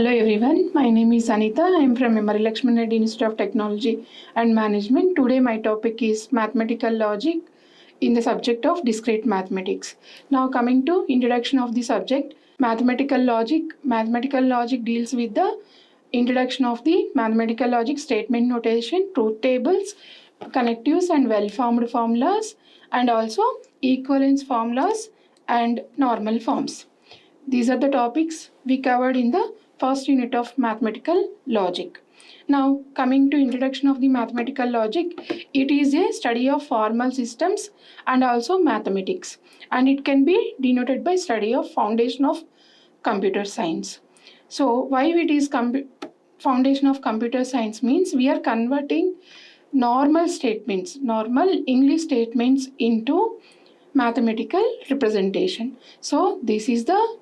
Hello everyone, my name is Anitha. I am from Marri Reddy Institute of Technology and Management. Today my topic is mathematical logic in the subject of discrete mathematics. Now coming to introduction of the subject, mathematical logic. Mathematical logic deals with the introduction of the mathematical logic, statement notation, truth tables, connectives and well-formed formulas, and also equivalence formulas and normal forms. These are the topics we covered in the first unit of mathematical logic. Now, coming to introduction of the mathematical logic, it is a study of formal systems and also mathematics, and it can be denoted by study of foundation of computer science. So, why it is foundation of computer science means we are converting normal statements, normal English statements into mathematical representation. So, this is the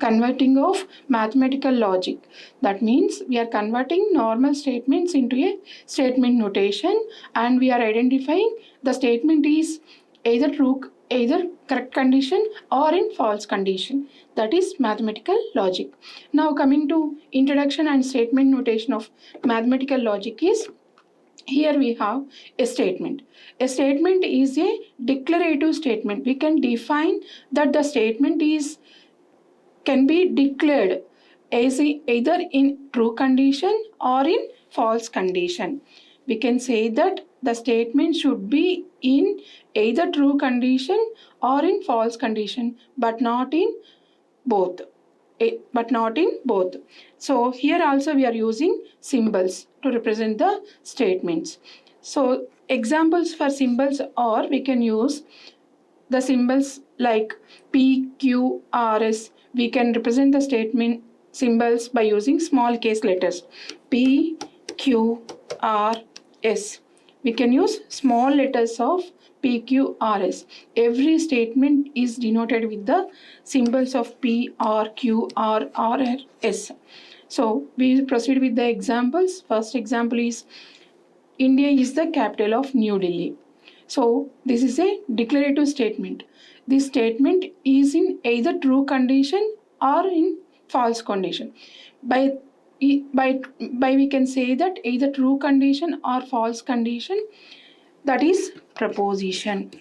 converting of mathematical logic. That means we are converting normal statements into a statement notation, and we are identifying the statement is either true, either correct condition or in false condition. That is mathematical logic. Now coming to introduction and statement notation of mathematical logic is, here we have a statement. A statement is a declarative statement. We can define that the statement can be declared as either in true condition or in false condition. We can say that the statement should be in either true condition or in false condition, but not in both. So here also we are using symbols to represent the statements. So examples for symbols are, we can use the symbols like P, Q, R, S. We can represent the statement symbols by using small case letters P, Q, R, S. We can use small letters of P, Q, R, S. Every statement is denoted with the symbols of P, R, Q, R, S. So we proceed with the examples. First example is, India is the capital of New Delhi. So this is a declarative statement. This statement is in either true condition or in false condition. By we can say that either true condition or false condition, that is proposition.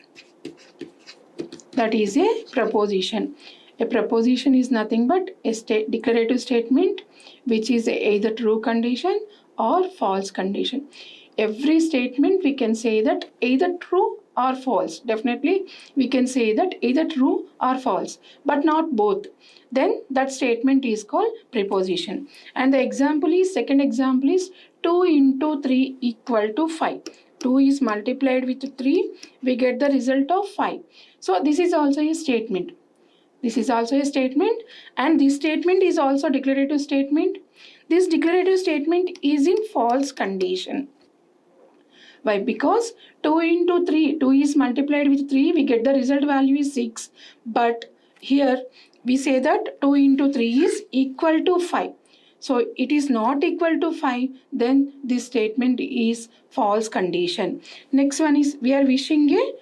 That is a proposition. A proposition is nothing but a declarative statement which is either true condition or false condition. Every statement we can say that either true or false. Definitely we can say that either true or false, but not both. Then that statement is called preposition. And the example is, second example is 2 into 3 equal to 5. 2 is multiplied with 3, we get the result of 5. So this is also a statement. This is also a statement, and this statement is also declarative statement. This declarative statement is in false condition. Why? Because 2 into 3, 2 is multiplied with 3, we get the result value is 6. But here we say that 2 into 3 is equal to 5. So it is not equal to 5, then this statement is false condition. Next one is, we are wishing a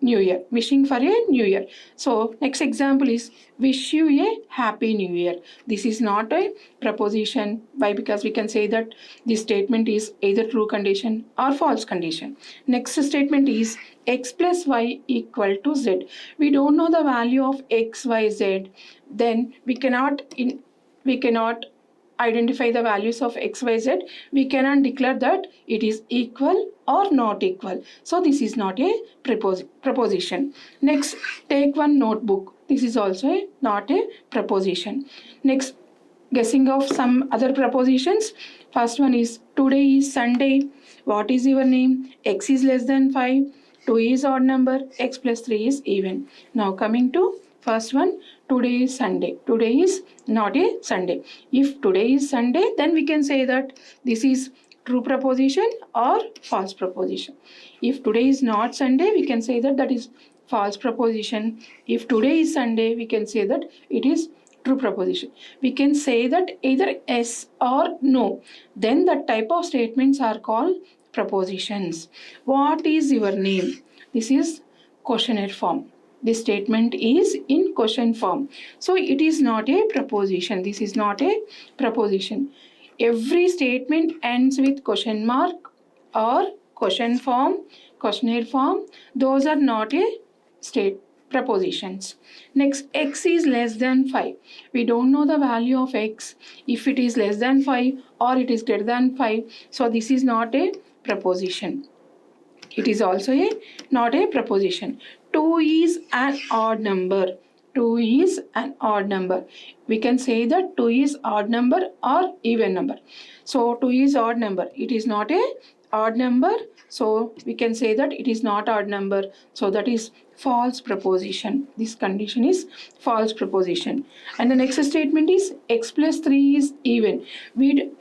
new year, wishing for a new year. So next example is, wish you a happy new year. This is not a proposition. Why? Because we can say that this statement is either true condition or false condition. Next statement is, x plus y equal to z. We don't know the value of x, y, z. Then we cannot identify the values of x, y, z. We cannot declare that it is equal or not equal. So this is not a proposition. Next, take one notebook. This is also not a proposition. Next, guessing of some other propositions. First one is, today is Sunday. What is your name? X is less than 5. 2 is odd number. X plus 3 is even. Now coming to first one, today is Sunday. Today is not a Sunday. If today is Sunday, then we can say that this is true proposition or false proposition. If today is not Sunday, we can say that that is false proposition. If today is Sunday, we can say that it is true proposition. We can say that either yes or no. Then that type of statements are called propositions. What is your name? This is questionnaire form. This statement is in question form. So it is not a proposition. This is not a proposition. Every statement ends with question mark or question form, questionnaire form. Those are not a state propositions. Next, x is less than 5. We don't know the value of x, if it is less than 5 or it is greater than 5. So this is not a proposition. It is also not a proposition. 2 is an odd number. 2 is an odd number. We can say that 2 is odd number or even number. So 2 is odd number. It is not a odd number. So we can say that it is not odd number. So that is false proposition. This condition is false proposition. And the next statement is x plus 3 is even. We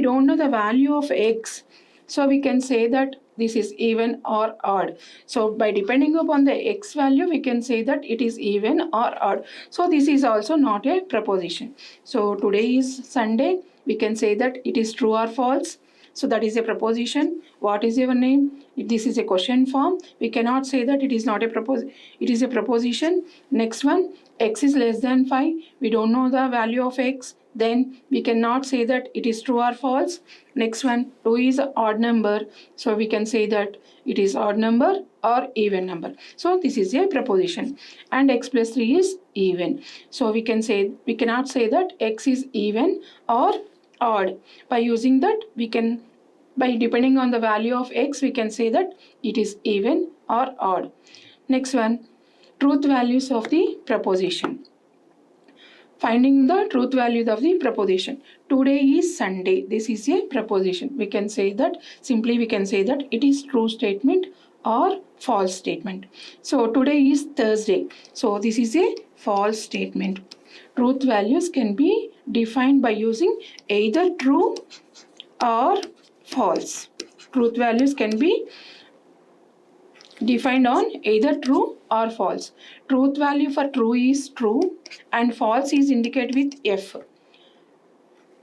don't know the value of x. So we can say that this is even or odd. So by depending upon the x value, we can say that it is even or odd. So this is also not a proposition. So today is Sunday. We can say that it is true or false. So that is a proposition. What is your name? This is a question form. We cannot say that it is not a proposition. It is a proposition. Next one, x is less than 5. We don't know the value of x. Then we cannot say that it is true or false. Next one, 2 is an odd number. So we can say that it is odd number or even number. So this is a proposition. And x plus 3 is even. So we cannot say that x is even or odd. By using that, by depending on the value of x, we can say that it is even or odd. Next one, truth values of the proposition. Finding the truth values of the proposition. Today is Sunday. This is a proposition. We can say that it is true statement or false statement. So today is Thursday. So this is a false statement. Truth values can be defined by using either true or false. Truth values can be defined on either true or false. Truth value for true is true and false is indicated with F.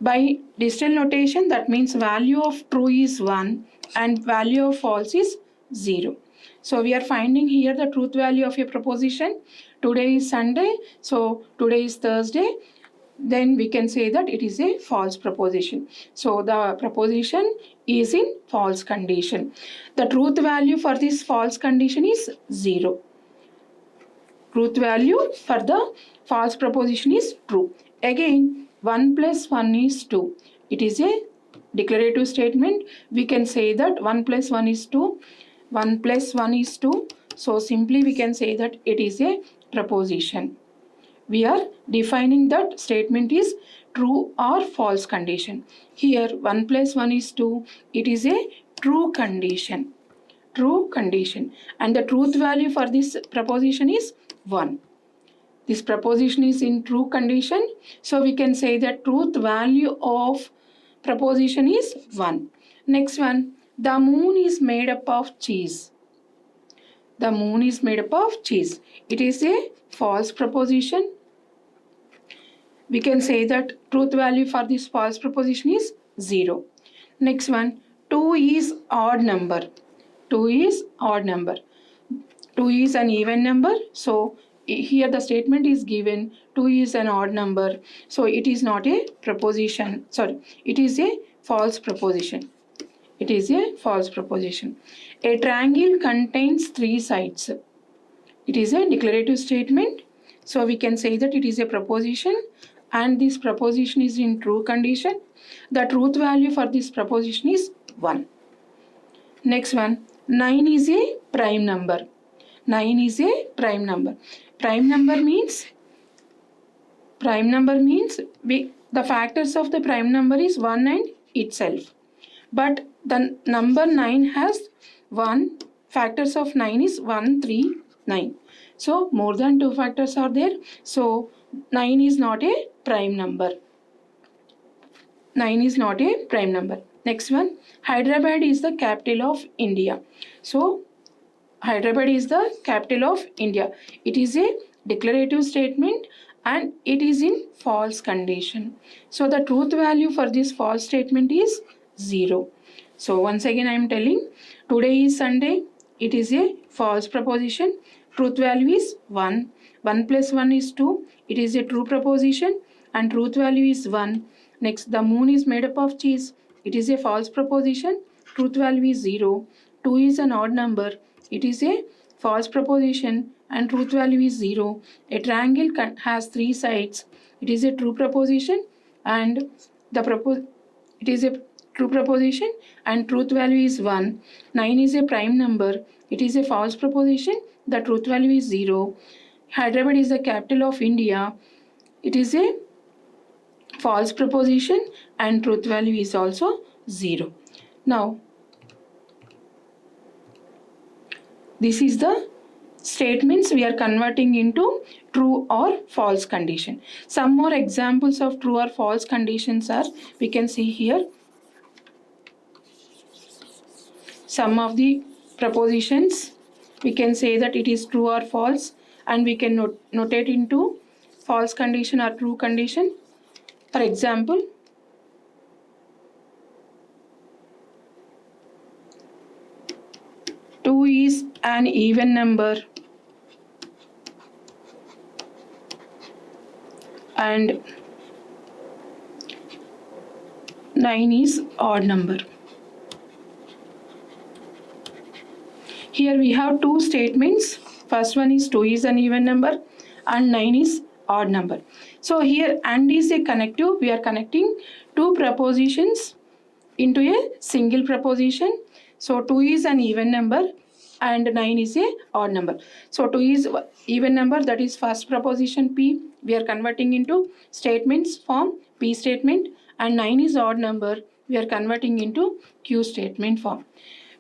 By digital notation, that means value of true is 1 and value of false is 0. So we are finding here the truth value of a proposition. Today is Sunday, so today is Thursday. Then we can say that it is a false proposition. So the proposition is in false condition. The truth value for this false condition is 0. Truth value for the false proposition is true. Again, 1 plus 1 is 2. It is a declarative statement. We can say that 1 plus 1 is 2. 1 plus 1 is 2. So simply we can say that it is a proposition. We are defining that statement is true or false condition. Here 1 plus 1 is 2. It is a true condition. True condition. And the truth value for this proposition is 1. This proposition is in true condition. So we can say that truth value of proposition is 1. Next one. The moon is made up of cheese. The moon is made up of cheese. It is a false proposition. We can say that truth value for this false proposition is 0. Next one, 2 is odd number. 2 is odd number. 2 is an even number. So here the statement is given 2 is an odd number. So it is not a proposition. Sorry, it is a false proposition. It is a false proposition. A triangle contains 3 sides. It is a declarative statement. So we can say that it is a proposition and this proposition is in true condition. The truth value for this proposition is 1. Next one, 9 is a prime number. 9 is a prime number. Prime number means the factors of the prime number is 1 and itself. But the number 9 has 1. Factors of 9 is 1, 3, 9. So more than 2 factors are there. So 9 is not a prime number. 9 is not a prime number. Next one, Hyderabad is the capital of India. So Hyderabad is the capital of India. It is a declarative statement and it is in false condition. So the truth value for this false statement is 0. So once again I am telling, today is Sunday. It is a false proposition. truth value is 1. 1 plus 1 is 2. It is a true proposition and truth value is 1. Next, the moon is made up of cheese. It is a false proposition. Truth value is 0. 2 is an odd number. It is a false proposition and truth value is 0. A triangle has 3 sides. It is a true proposition and it is a true proposition and truth value is 1. 9 is a prime number. It is a false proposition. The truth value is 0. Hyderabad is the capital of India. It is a false proposition and truth value is also 0. Now, this is the statements we are converting into true or false condition. Some more examples of true or false conditions are, we can see here. Some of the propositions, we can say that it is true or false and we can notate into false condition or true condition. For example, two is an even number and 9 is odd number. Here we have two statements. First one is 2 is an even number and 9 is odd number. So here and is a connective. We are connecting two propositions into a single proposition. So 2 is an even number and 9 is a odd number. So 2 is even number, that is first proposition P. We are converting into statements form P statement, and 9 is odd number. We are converting into Q statement form.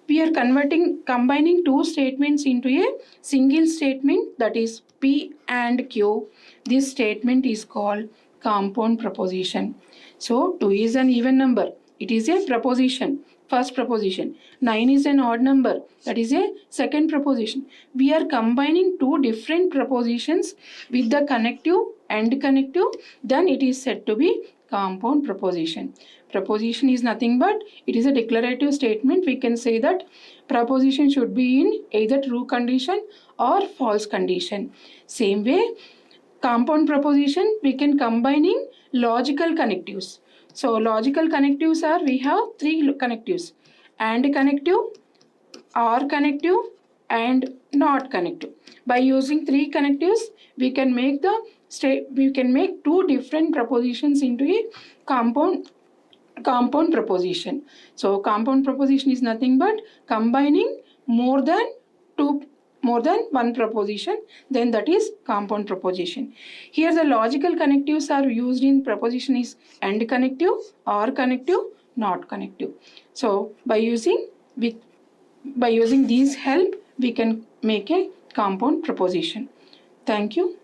We are combining two statements into a single statement, that is P and Q. This statement is called compound proposition. So 2 is an even number. It is a proposition, first proposition. 9 is an odd number. That is a second proposition. We are combining two different propositions with the connective and connective. Then it is said to be compound proposition. Proposition is nothing but it is a declarative statement. We can say that proposition should be in either true condition or false condition. Same way, compound proposition we can combining logical connectives. So logical connectives are, we have three connectives: and connective, or connective, and not connective. By using three connectives, we can make two different propositions into a compound proposition. So compound proposition is nothing but combining more than one proposition, then that is compound proposition. Here the logical connectives are used in proposition is and connective, or connective, not connective. So by using these help, we can make a compound proposition. Thank you.